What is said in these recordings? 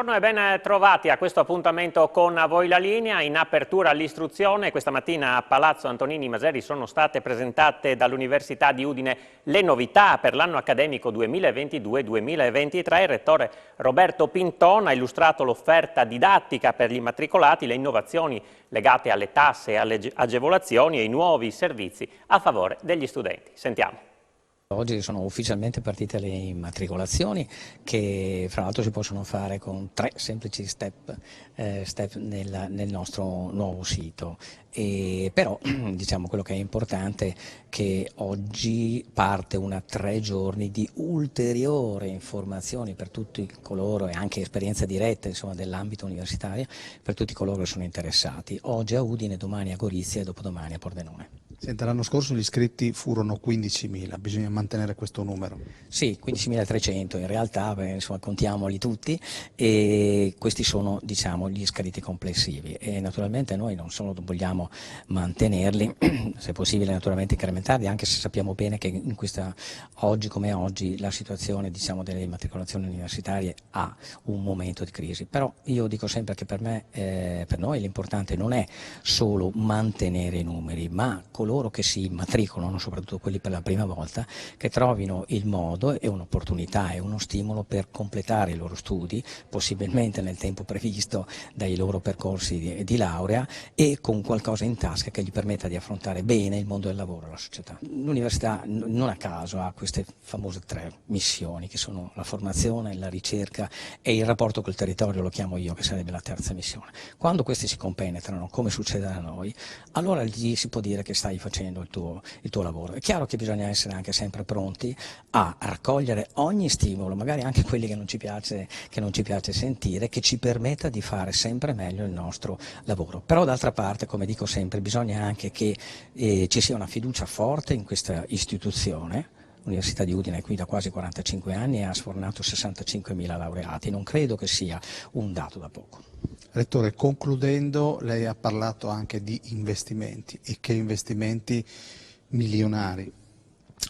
Buongiorno e ben trovati a questo appuntamento con A Voi la Linea. In apertura all'istruzione, questa mattina a Palazzo Antonini Maseri sono state presentate dall'Università di Udine le novità per l'anno accademico 2022-2023. Il rettore Roberto Pinton ha illustrato l'offerta didattica per gli immatricolati, le innovazioni legate alle tasse e alle agevolazioni e i nuovi servizi a favore degli studenti. Sentiamo. Oggi sono ufficialmente partite le immatricolazioni che fra l'altro si possono fare con 3 semplici step nel nostro nuovo sito. Però diciamo quello che è importante è che oggi parte una 3 giorni di ulteriori informazioni per tutti coloro e anche esperienza diretta dell'ambito universitario per tutti coloro che sono interessati. Oggi a Udine, domani a Gorizia e dopodomani a Pordenone. Senta, l'anno scorso gli iscritti furono 15.000, bisogna mantenere questo numero? Sì, 15.300 in realtà, contiamoli tutti e questi sono gli iscritti complessivi e naturalmente noi non solo vogliamo mantenerli, se possibile naturalmente incrementarli, anche se sappiamo bene che in oggi come oggi la situazione delle immatricolazioni universitarie ha un momento di crisi, però io dico sempre che per noi l'importante non è solo mantenere i numeri, ma coloro che si immatricolano, soprattutto quelli per la prima volta, che trovino il modo e un'opportunità e uno stimolo per completare i loro studi, possibilmente nel tempo previsto dai loro percorsi di laurea e con qualcosa in tasca che gli permetta di affrontare bene il mondo del lavoro e la società. L'università non a caso ha queste famose 3 missioni che sono la formazione, la ricerca e il rapporto col territorio, lo chiamo io, che sarebbe la terza missione. Quando questi si compenetrano, come succede da noi, allora gli si può dire che stai facendo il tuo lavoro. È chiaro che bisogna essere anche sempre pronti a raccogliere ogni stimolo, magari anche quelli che non ci piace sentire, che ci permetta di fare sempre meglio il nostro lavoro. Però d'altra parte, come dico sempre, bisogna anche che ci sia una fiducia forte in questa istituzione. L'Università di Udine è qui da quasi 45 anni e ha sfornato 65.000 laureati, non credo che sia un dato da poco. Rettore, concludendo, lei ha parlato anche di investimenti e che investimenti milionari.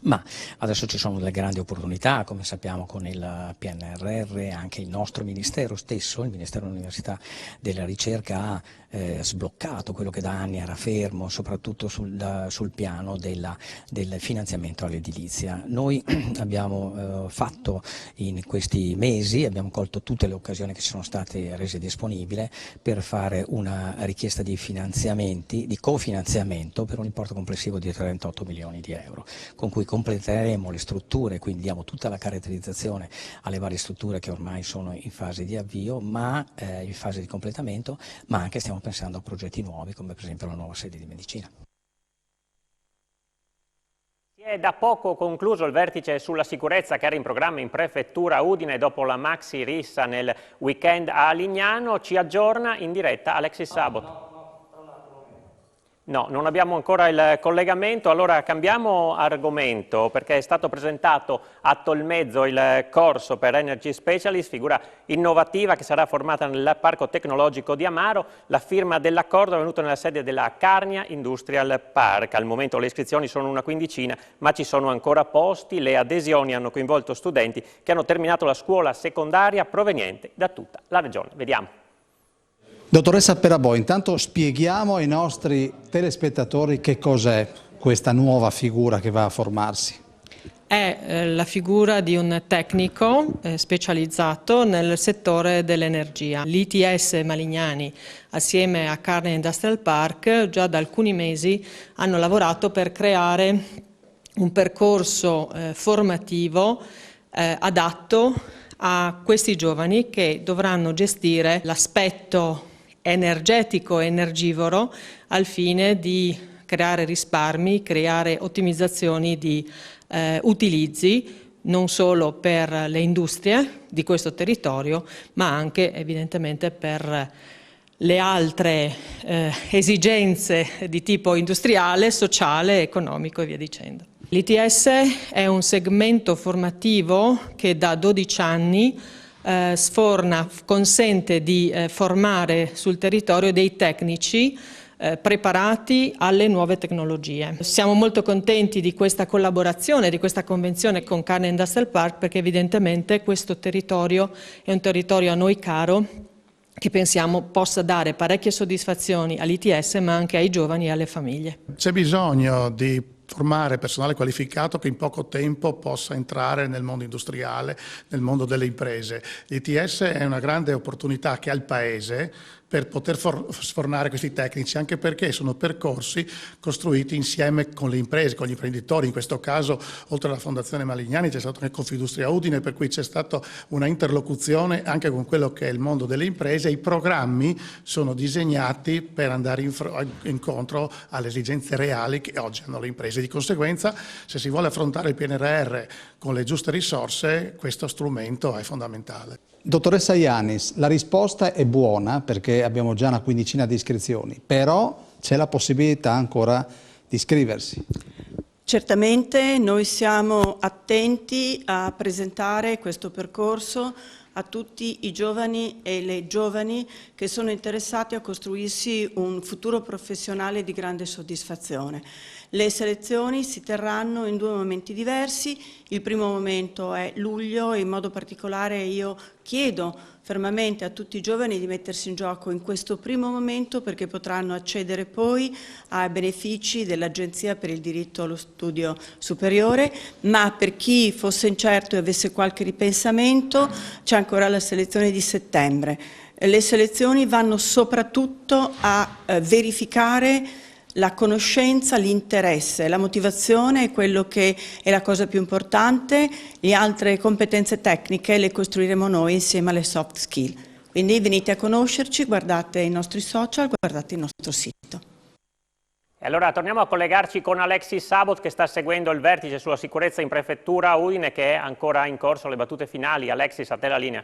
Ma adesso ci sono delle grandi opportunità, come sappiamo con il PNRR, anche il nostro Ministero stesso, il Ministero dell'Università della Ricerca ha sbloccato quello che da anni era fermo, soprattutto sul piano del finanziamento all'edilizia. Noi abbiamo fatto in questi mesi, abbiamo colto tutte le occasioni che ci sono state rese disponibili per fare una richiesta di finanziamenti, di cofinanziamento per un importo complessivo di 38 milioni di euro, con cui completeremo le strutture, quindi diamo tutta la caratterizzazione alle varie strutture che ormai sono in fase di avvio, in fase di completamento, ma anche stiamo pensando a progetti nuovi come per esempio la nuova sede di medicina. Si è da poco concluso il vertice sulla sicurezza che era in programma in prefettura Udine dopo la maxi rissa nel weekend a Lignano. Ci aggiorna in diretta Alexis Sabot. No, non abbiamo ancora il collegamento, allora cambiamo argomento perché è stato presentato a Tolmezzo il corso per Energy Specialist, figura innovativa che sarà formata nel Parco Tecnologico di Amaro. La firma dell'accordo è venuta nella sede della Carnia Industrial Park. Al momento le iscrizioni sono una quindicina, ma ci sono ancora posti. Le adesioni hanno coinvolto studenti che hanno terminato la scuola secondaria proveniente da tutta la regione. Vediamo. Dottoressa Perabò, intanto spieghiamo ai nostri telespettatori che cos'è questa nuova figura che va a formarsi. È la figura di un tecnico specializzato nel settore dell'energia. L'ITS Malignani assieme a Carnia Industrial Park già da alcuni mesi hanno lavorato per creare un percorso formativo adatto a questi giovani che dovranno gestire l'aspetto energetico e energivoro al fine di creare risparmi, creare ottimizzazioni di utilizzi non solo per le industrie di questo territorio, ma anche evidentemente per le altre esigenze di tipo industriale, sociale, economico e via dicendo. L'ITS è un segmento formativo che da 12 anni consente di formare sul territorio dei tecnici preparati alle nuove tecnologie. Siamo molto contenti di questa collaborazione, di questa convenzione con Carne Industrial Park, perché evidentemente questo territorio è un territorio a noi caro, che pensiamo possa dare parecchie soddisfazioni all'ITS ma anche ai giovani e alle famiglie. C'è bisogno di formare personale qualificato che in poco tempo possa entrare nel mondo industriale, nel mondo delle imprese. L'ITS è una grande opportunità che ha il Paese per poter sfornare questi tecnici, anche perché sono percorsi costruiti insieme con le imprese, con gli imprenditori. In questo caso, oltre alla Fondazione Malignani, c'è stato anche Confindustria Udine, per cui c'è stata una interlocuzione anche con quello che è il mondo delle imprese. I programmi sono disegnati per andare incontro alle esigenze reali che oggi hanno le imprese. Di conseguenza, se si vuole affrontare il PNRR con le giuste risorse, questo strumento è fondamentale. Dottoressa Iannis, la risposta è buona perché abbiamo già una quindicina di iscrizioni, però c'è la possibilità ancora di iscriversi. Certamente noi siamo attenti a presentare questo percorso a tutti i giovani e le giovani che sono interessati a costruirsi un futuro professionale di grande soddisfazione. Le selezioni si terranno in 2 momenti diversi. Il primo momento è luglio e in modo particolare io chiedo fermamente a tutti i giovani di mettersi in gioco in questo primo momento, perché potranno accedere poi ai benefici dell'Agenzia per il diritto allo studio superiore, ma per chi fosse incerto e avesse qualche ripensamento c'è ancora la selezione di settembre. Le selezioni vanno soprattutto a verificare la conoscenza, l'interesse, la motivazione è quello che è la cosa più importante. Le altre competenze tecniche le costruiremo noi insieme alle soft skill. Quindi venite a conoscerci, guardate i nostri social, guardate il nostro sito. E allora torniamo a collegarci con Alexis Sabot, che sta seguendo il vertice sulla sicurezza in prefettura Udine, che è ancora in corso alle battute finali. Alexis, a te la linea.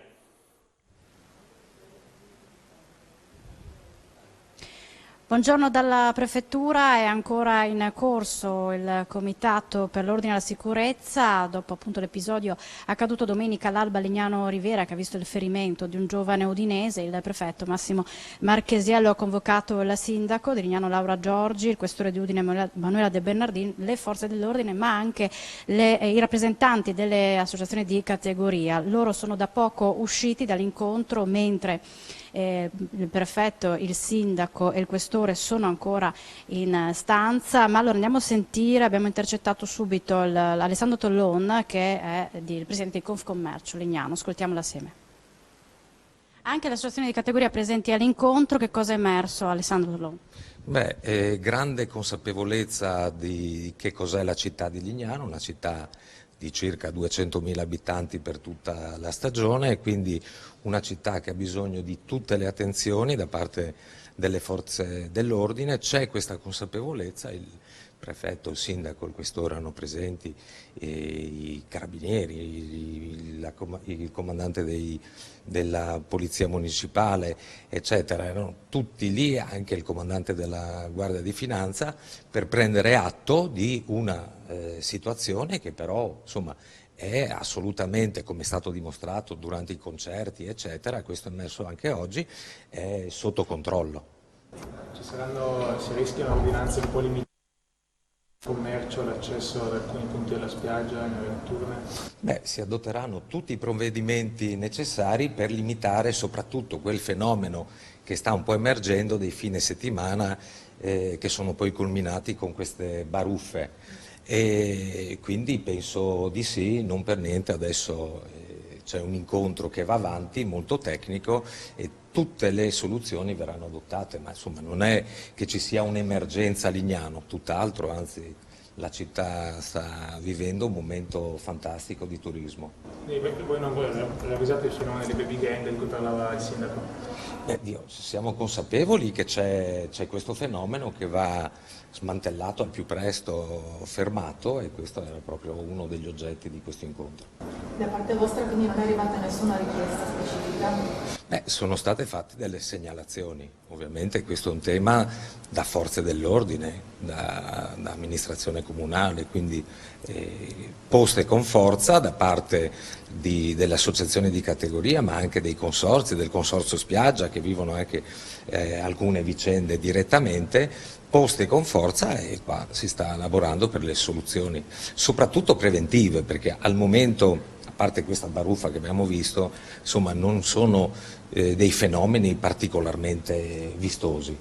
Buongiorno dalla Prefettura, è ancora in corso il Comitato per l'Ordine e la Sicurezza dopo appunto l'episodio accaduto domenica all'Alba Lignano Rivera, che ha visto il ferimento di un giovane udinese. Il prefetto Massimo Marchesiello ha convocato il sindaco di Lignano Laura Giorgi, il questore di Udine Manuela De Bernardin, le forze dell'ordine ma anche i rappresentanti delle associazioni di categoria. Loro sono da poco usciti dall'incontro, mentre il prefetto, il sindaco e il questore sono ancora in stanza. Ma allora andiamo a sentire, abbiamo intercettato subito Alessandro Tollon, che è il presidente di Confcommercio Lignano. Ascoltiamolo assieme. Anche le associazioni di categoria presenti all'incontro, che cosa è emerso, Alessandro Tollon? Beh, grande consapevolezza di che cos'è la città di Lignano, una città di circa 200.000 abitanti per tutta la stagione, e quindi una città che ha bisogno di tutte le attenzioni da parte delle forze dell'ordine. C'è questa consapevolezza, il prefetto, il sindaco, il questore erano presenti, i carabinieri, il comandante della polizia municipale, eccetera, erano tutti lì, anche il comandante della Guardia di Finanza, per prendere atto di una situazione che però insomma è assolutamente, come è stato dimostrato durante i concerti, eccetera, questo è emerso anche oggi, è sotto controllo. Si rischiano ordinanze un po' limitate? Commercio, l'accesso ad alcuni punti della spiaggia in ore notturne? Beh, si adotteranno tutti i provvedimenti necessari per limitare soprattutto quel fenomeno che sta un po' emergendo dei fine settimana, che sono poi culminati con queste baruffe, e quindi penso di sì. Non per niente adesso c'è un incontro che va avanti, molto tecnico, e tutte le soluzioni verranno adottate, ma insomma non è che ci sia un'emergenza a Lignano, tutt'altro, anzi la città sta vivendo un momento fantastico di turismo. Voi non ravvisate il fenomeno delle baby gang di cui parlava il sindaco? Siamo consapevoli che c'è questo fenomeno che va smantellato al più presto, fermato, e questo era proprio uno degli oggetti di questo incontro. Da parte vostra quindi non è arrivata nessuna richiesta specifica? Sono state fatte delle segnalazioni, ovviamente questo è un tema da forze dell'ordine, da amministrazione comunale, quindi poste con forza da parte delle associazioni di categoria, ma anche dei consorzi, del consorzio spiaggia che vivono anche alcune vicende direttamente, poste con forza, e qua si sta lavorando per le soluzioni, soprattutto preventive, perché al momento, a parte questa baruffa che abbiamo visto, insomma non sono dei fenomeni particolarmente vistosi.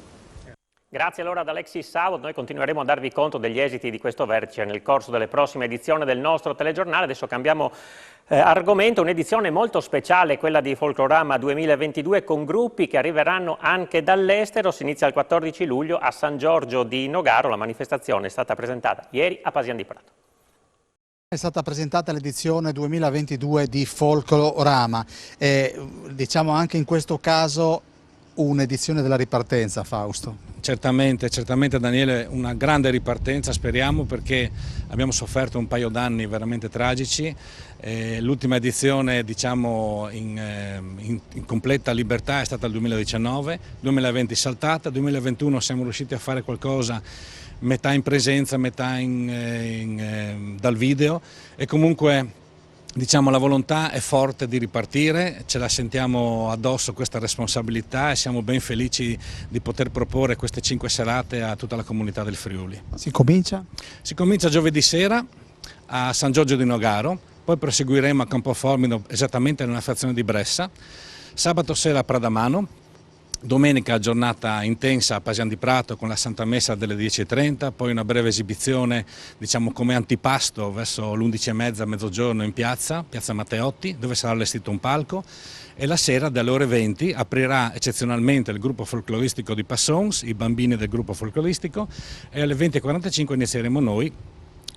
Grazie allora ad Alexis Saud, noi continueremo a darvi conto degli esiti di questo vertice nel corso delle prossime edizioni del nostro telegiornale. Adesso cambiamo argomento, un'edizione molto speciale, quella di Folklorama 2022, con gruppi che arriveranno anche dall'estero. Si inizia il 14 luglio a San Giorgio di Nogaro, la manifestazione è stata presentata ieri a Pasian di Prato. È stata presentata l'edizione 2022 di Folklorama, diciamo anche in questo caso un'edizione della ripartenza, Fausto. Certamente Daniele, una grande ripartenza speriamo, perché abbiamo sofferto un paio d'anni veramente tragici. L'ultima edizione, diciamo, in completa libertà è stata il 2019, 2020 saltata, 2021 siamo riusciti a fare qualcosa metà in presenza, metà dal video, e comunque diciamo la volontà è forte di ripartire, ce la sentiamo addosso questa responsabilità e siamo ben felici di poter proporre queste 5 serate a tutta la comunità del Friuli. Si comincia? Si comincia giovedì sera a San Giorgio di Nogaro, poi proseguiremo a Campoformido, esattamente nella frazione di Bressa, sabato sera a Pradamano. Domenica giornata intensa a Pasian di Prato con la Santa Messa delle 10:30, poi una breve esibizione, diciamo, come antipasto verso l'11:30, mezzogiorno in Piazza Matteotti, dove sarà allestito un palco, e la sera dalle ore 20 aprirà eccezionalmente il gruppo folcloristico di Passons, i bambini del gruppo folcloristico, e alle 20:45 inizieremo noi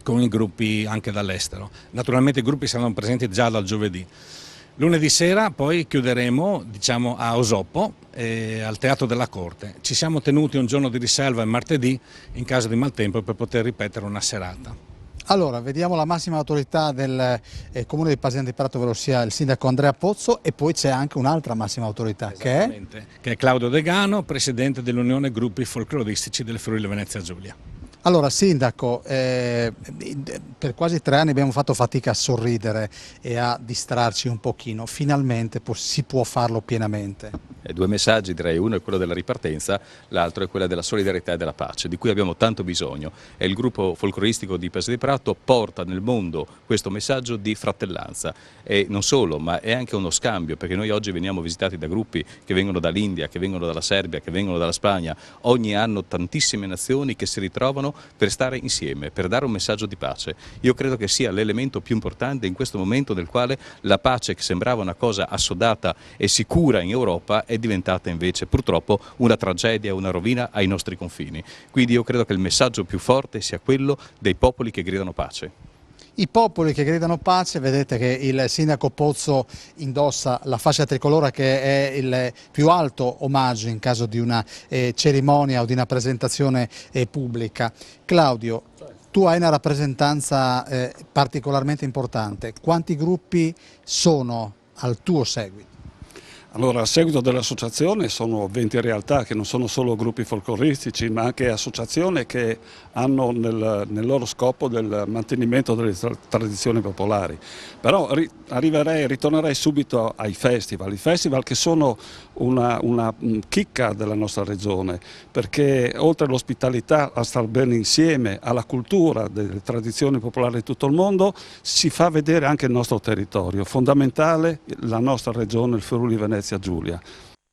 con i gruppi anche dall'estero. Naturalmente i gruppi saranno presenti già dal giovedì. Lunedì sera poi chiuderemo, diciamo, a Osoppo, al Teatro della Corte. Ci siamo tenuti un giorno di riserva il martedì in caso di maltempo per poter ripetere una serata. Allora, vediamo la massima autorità del Comune di Pasian di Prato, ovvero sia il sindaco Andrea Pozzo, e poi c'è anche un'altra massima autorità che è Claudio Degano, presidente dell'Unione Gruppi Folcloristici del Friuli Venezia Giulia. Allora, sindaco, per quasi 3 anni abbiamo fatto fatica a sorridere e a distrarci un pochino, finalmente si può farlo pienamente. 2 messaggi, direi: uno è quello della ripartenza, l'altro è quello della solidarietà e della pace, di cui abbiamo tanto bisogno, e il gruppo folcloristico di Pasian di Prato porta nel mondo questo messaggio di fratellanza, e non solo, ma è anche uno scambio, perché noi oggi veniamo visitati da gruppi che vengono dall'India, che vengono dalla Serbia, che vengono dalla Spagna, ogni anno tantissime nazioni che si ritrovano per stare insieme, per dare un messaggio di pace. Io credo che sia l'elemento più importante in questo momento, nel quale la pace, che sembrava una cosa assodata e sicura in Europa, è diventata invece purtroppo una tragedia, una rovina ai nostri confini. Quindi io credo che il messaggio più forte sia quello dei popoli che gridano pace. I popoli che gridano pace, vedete che il sindaco Pozzo indossa la fascia tricolore, che è il più alto omaggio in caso di una cerimonia o di una presentazione pubblica. Claudio, tu hai una rappresentanza particolarmente importante. Quanti gruppi sono al tuo seguito? Allora, a seguito dell'associazione sono 20 realtà che non sono solo gruppi folcloristici, ma anche associazioni che hanno nel loro scopo del mantenimento delle tradizioni popolari. Però ritornerei subito ai festival. I festival che sono una chicca della nostra regione, perché oltre all'ospitalità, a star bene insieme, alla cultura delle tradizioni popolari di tutto il mondo, si fa vedere anche il nostro territorio. Fondamentale la nostra regione, il Friuli Venezia Giulia.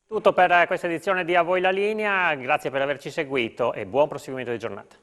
Tutto per questa edizione di A Voi la Linea, grazie per averci seguito e buon proseguimento di giornata.